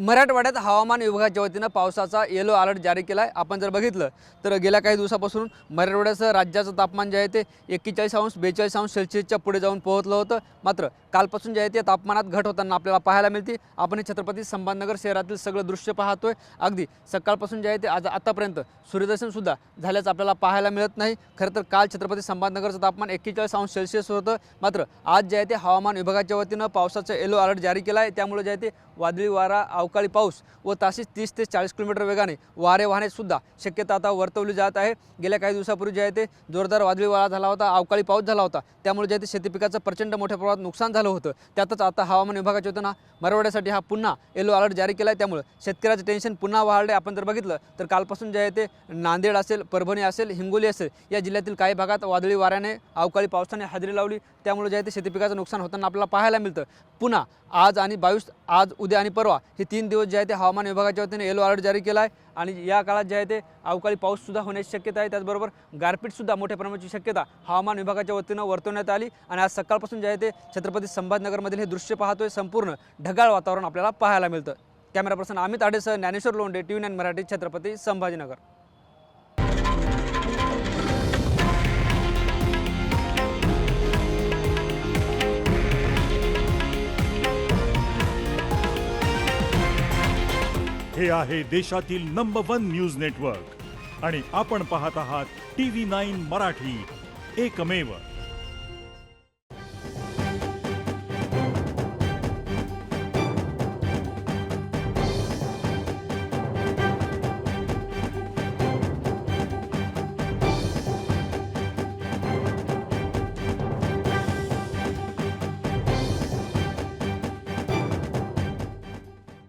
मराठवाड्यात हवामान विभागाच्या वतीनं पावसाचा येलो अलर्ट जारी केला आहे। आपण जर बघितलं तर गेल्या काही दिवसापासून मराठवाड्यासह राज्याचं तापमान जे आहे ते 41°-42°C पुढे जाऊन पोहोचलं होतं। मात्र कालपासून जे आहे ते तापमानात घट होताना आपल्याला पाहायला मिळते। आपण छत्रपती संभाजीनगर शहरातील सगळं दृश्य पाहतोय। अगदी सकाळपासून जे आहे ते आज आतापर्यंत सूर्यदर्शन सुद्धा झाल्याचं आपल्याला पाहायला मिळत नाही। खरं तर काल छत्रपती संभाजीनगरचं तापमान 41°C होतं। मात्र आज जे आहे ते हवामान विभागाच्या वतीनं पावसाचं येलो अलर्ट जारी केला आहे। त्यामुळे जे आहे ते वादळी वारा, अवकाळी पाऊस व ताशीच 30 ते 40 किलोमीटर वेगाने वारे वाहण्याची सुद्धा शक्यता आता वर्तवली जात आहे। गेल्या काही दिवसापूर्वी जे आहे ते जोरदार वादळी वारा झाला होता, अवकाळी पाऊस झाला होता। त्यामुळे जे आहे ते शेती पिकाचं प्रचंड मोठ्या प्रमाणात नुकसान झालं होतं। त्यातच आता हवामान विभागाच्या वतीनं मराठवाड्यासाठी हा पुन्हा येलो अलर्ट जारी केला आहे। त्यामुळे शेतकऱ्याचं टेन्शन पुन्हा वाढले। आपण जर बघितलं तर कालपासून जे आहे ते नांदेड असेल, परभणी असेल, हिंगोली असेल या जिल्ह्यातील काही भागात वादळी वाऱ्याने, अवकाळी पावसाने हजेरी लावली। त्यामुळे जे आहे ते शेती पिकाचं नुकसान होताना आपल्याला पाहायला मिळतं। पुन्हा आज आणि 22 आज, उद्या आणि परवा हे 3 दिवस जे आहे ते हवामान विभागाच्या वतीने येलो अलर्ट जारी केला आहे। आणि या काळात जे आहे ते अवकाळी पाऊस सुद्धा होण्याची शक्यता आहे। त्याचबरोबर गारपीट सुद्धा मोठ्या प्रमाणाची शक्यता हवामान विभागाच्या वतीनं वर्तवण्यात आली। आणि आज सकाळपासून जे आहे ते छत्रपती संभाजीनगरमधील हे दृश्य पाहतोय, संपूर्ण ढगाळ वातावरण आपल्याला पाहायला मिळतं। कॅमेरा पर्सन अमित आडेसह ज्ञानेश्वर लोंढे, TV9 मराठी, छत्रपती संभाजीनगर। हे आहे देशातील नंबर 1 न्यूज नेटवर्क आणि आपण पाहत आहात TV9 मराठी, एकमेव।